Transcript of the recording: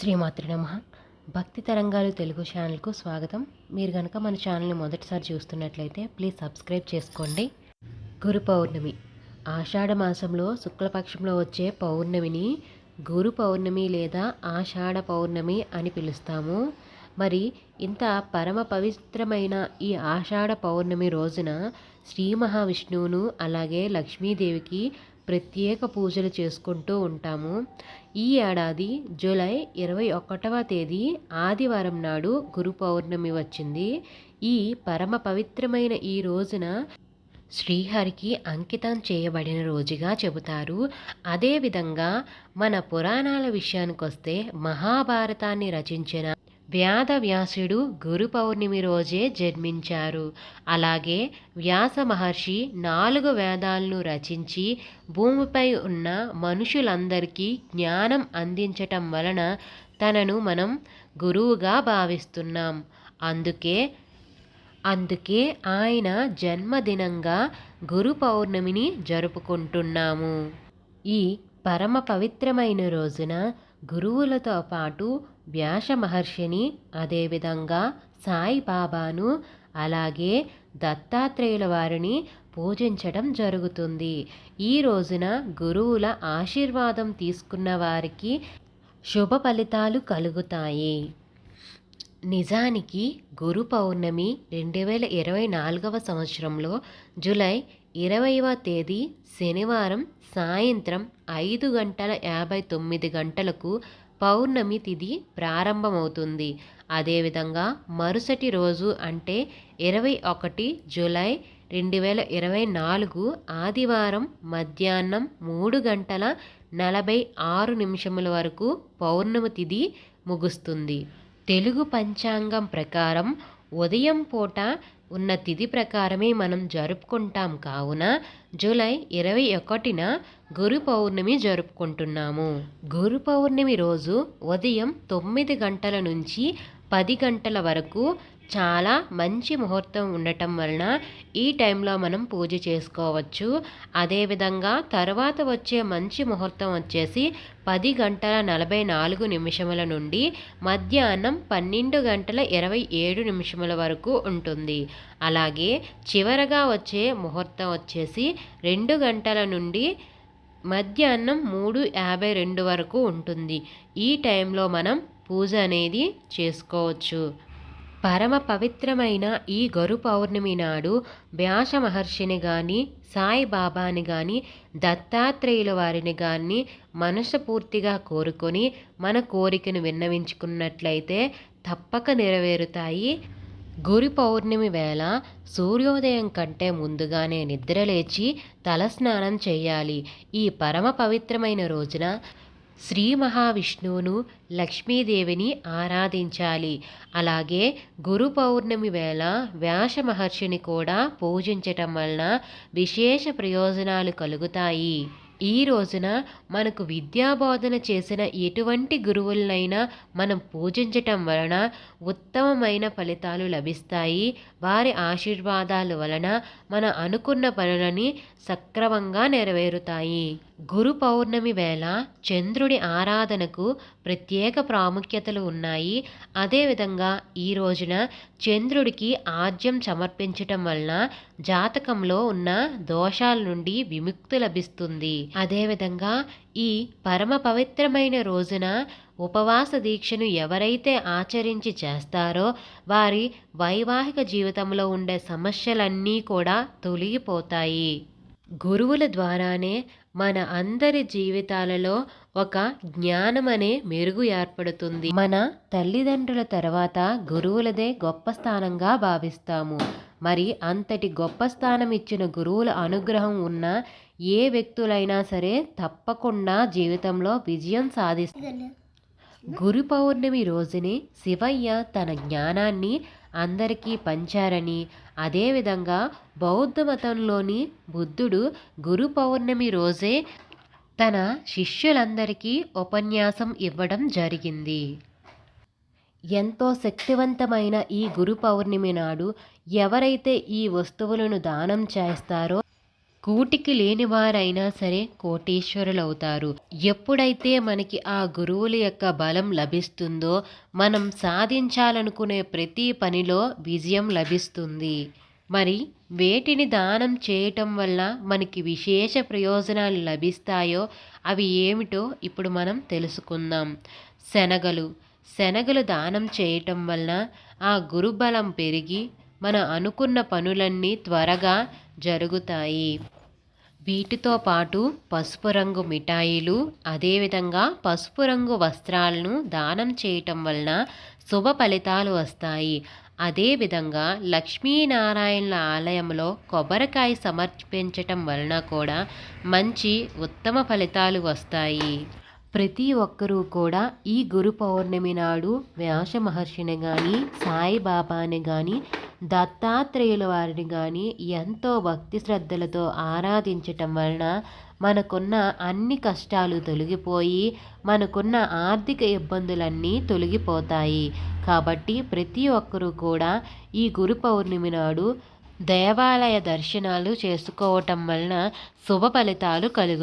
శ్రీమాతృ నమః. భక్తి తరంగాలు తెలుగు ఛానల్కు స్వాగతం. మీరు కనుక మన ఛానల్ని మొదటిసారి చూస్తున్నట్లయితే ప్లీజ్ సబ్స్క్రైబ్ చేసుకోండి. గురు పౌర్ణమి ఆషాఢ మాసంలో శుక్లపక్షంలో వచ్చే పౌర్ణమిని గురు పౌర్ణమి లేదా ఆషాఢ పౌర్ణమి అని పిలుస్తాము. మరి ఇంత పరమ పవిత్రమైన ఈ ఆషాఢ పౌర్ణమి రోజున శ్రీ మహావిష్ణువును అలాగే లక్ష్మీదేవికి ప్రత్యేక పూజలు చేసుకుంటూ ఉంటాము. ఈ ఏడాది జూలై 21వ తేదీ ఆదివారం నాడు గురు పౌర్ణమి వచ్చింది. ఈ పరమ పవిత్రమైన ఈ రోజున శ్రీహరికి అంకితం చేయబడిన రోజుగా చెబుతారు. అదేవిధంగా మన పురాణాల విషయానికొస్తే మహాభారతాన్ని రచించిన వ్యాసుడు గురు పౌర్ణమి రోజే జన్మించారు. అలాగే వ్యాస మహర్షి 4 వేదాలను రచించి భూమిపై ఉన్న మనుషులందరికీ జ్ఞానం అందించటం వలన తనను మనం గురువుగా భావిస్తున్నాం. అందుకే ఆయన జన్మదినంగా గురు పౌర్ణమిని జరుపుకుంటున్నాము. ఈ పరమ పవిత్రమైన రోజున గురువులతో పాటు వ్యాస మహర్షిని, అదేవిధంగా సాయిబాబాను, అలాగే దత్తాత్రేయుల వారిని పూజించడం జరుగుతుంది. ఈ రోజున గురువుల ఆశీర్వాదం తీసుకున్న వారికి శుభ ఫలితాలు కలుగుతాయి. నిజానికి గురు పౌర్ణమి 2024వ సంవత్సరంలో జూలై 20వ తేదీ శనివారం సాయంత్రం 5:59 పౌర్ణమి తిథి ప్రారంభమవుతుంది. అదేవిధంగా మరుసటి రోజు అంటే 21 జూలై 2024 ఆదివారం మధ్యాహ్నం 3:46 వరకు పౌర్ణమి తిథి ముగుస్తుంది. తెలుగు పంచాంగం ప్రకారం ఉదయం పూట ఉన్న తిథి ప్రకారమే మనం జరుపుకుంటాం. కావున జూలై 21న గురు పౌర్ణమి జరుపుకుంటున్నాము. గురు పౌర్ణమి రోజు ఉదయం 9 గంటల నుంచి 10 గంటల వరకు చాలా మంచి ముహూర్తం ఉండటం వలన ఈ టైంలో మనం పూజ చేసుకోవచ్చు. అదేవిధంగా తర్వాత వచ్చే మంచి ముహూర్తం వచ్చేసి 10:44 నుండి మధ్యాహ్నం 12:27 వరకు ఉంటుంది. అలాగే చివరగా వచ్చే ముహూర్తం వచ్చేసి 2 గంటల నుండి మధ్యాహ్నం 3:52 వరకు ఉంటుంది. ఈ టైంలో మనం పూజ అనేది చేసుకోవచ్చు. పరమ పవిత్రమైన ఈ గురు పౌర్ణమి నాడు వ్యాస మహర్షిని కానీ, సాయిబాబాని కానీ, దత్తాత్రేయుల వారిని కానీ మనస్ఫూర్తిగా కోరుకొని మన కోరికను విన్నవించుకున్నట్లయితే తప్పక నెరవేరుతాయి. గురు పౌర్ణమి వేళ సూర్యోదయం కంటే ముందుగానే నిద్రలేచి తలస్నానం చేయాలి. ఈ పరమ పవిత్రమైన రోజున శ్రీ మహావిష్ణువును, లక్ష్మీదేవిని ఆరాధించాలి. అలాగే గురు పౌర్ణమి వేళ వ్యాస మహర్షిని కూడా పూజించటం వలన విశేష ప్రయోజనాలు కలుగుతాయి. ఈ రోజున మనకు విద్యాబోధన చేసిన ఎటువంటి గురువులనైనా మనం పూజించటం వలన ఉత్తమమైన ఫలితాలు లభిస్తాయి. వారి ఆశీర్వాదాల వలన మన అనుకున్న పనులని సక్రమంగా నెరవేరుతాయి. గురు పౌర్ణమి వేళ చంద్రుడి ఆరాధనకు ప్రత్యేక ప్రాముఖ్యతలు ఉన్నాయి. అదేవిధంగా ఈ రోజున చంద్రుడికి ఆజ్యం సమర్పించటం వలన జాతకంలో ఉన్న దోషాల నుండి విముక్తి లభిస్తుంది. అదేవిధంగా ఈ పరమ పవిత్రమైన రోజున ఉపవాస దీక్షను ఎవరైతే ఆచరించి చేస్తారో వారి వైవాహిక జీవితంలో ఉండే సమస్యలన్నీ కూడా తొలగిపోతాయి. గురువుల ద్వారానే మన అందరి జీవితాలలో ఒక జ్ఞానం అనే మెరుగు ఏర్పడుతుంది. మన తల్లిదండ్రుల తర్వాత గురువులదే గొప్ప స్థానంగా భావిస్తాము. మరి అంతటి గొప్ప స్థానం ఇచ్చిన గురువుల అనుగ్రహం ఉన్న ఏ వ్యక్తులైనా సరే తప్పకుండా జీవితంలో విజయం సాధిస్తారు. గురు పౌర్ణమి రోజునే శివయ్య తన జ్ఞానాన్ని అందరికీ పంచారని, అదేవిధంగా బౌద్ధ మతంలోని బుద్ధుడు గురు పౌర్ణమి రోజే తన శిష్యులందరికీ ఉపన్యాసం ఇవ్వడం జరిగింది. ఎంతో శక్తివంతమైన ఈ గురు పౌర్ణమి నాడు ఎవరైతే ఈ వస్తువులను దానం చేస్తారో కూటికి లేని వారైనా సరే కోటీశ్వరులవుతారు. ఎప్పుడైతే మనకి ఆ గురువుల యొక్క బలం లభిస్తుందో మనం సాధించాలనుకునే ప్రతి పనిలో విజయం లభిస్తుంది. మరి వేటిని దానం చేయటం వల్ల మనకి విశేష ప్రయోజనాలు లభిస్తాయో అవి ఏమిటో ఇప్పుడు మనం తెలుసుకుందాం. శనగలు. శనగలు దానం చేయటం వలన ఆ గురుబలం పెరిగి మన అనుకున్న పనులన్నీ త్వరగా జరుగుతాయి. వీటితో పాటు పసుపు రంగు మిఠాయిలు, అదేవిధంగా పసుపు రంగు వస్త్రాలను దానం చేయటం వలన శుభ ఫలితాలు వస్తాయి. అదేవిధంగా లక్ష్మీనారాయణల ఆలయంలో కొబ్బరికాయ సమర్పించటం వలన కూడా మంచి ఉత్తమ ఫలితాలు వస్తాయి. ప్రతి ఒక్కరూ కూడా ఈ గురు పౌర్ణమి నాడు వ్యాస మహర్షిని కానీ, సాయిబాబాని కానీ, దత్తాత్రేయుల వారిని కానీ ఎంతో భక్తి శ్రద్ధలతో ఆరాధించటం వలన మనకున్న అన్ని కష్టాలు తొలగిపోయి మనకున్న ఆర్థిక ఇబ్బందులన్నీ తొలగిపోతాయి. కాబట్టి ప్రతి ఒక్కరూ కూడా ఈ గురు పౌర్ణమి నాడు దేవాలయ దర్శనాలు చేసుకోవటం వలన శుభ ఫలితాలు కలుగుతాయి.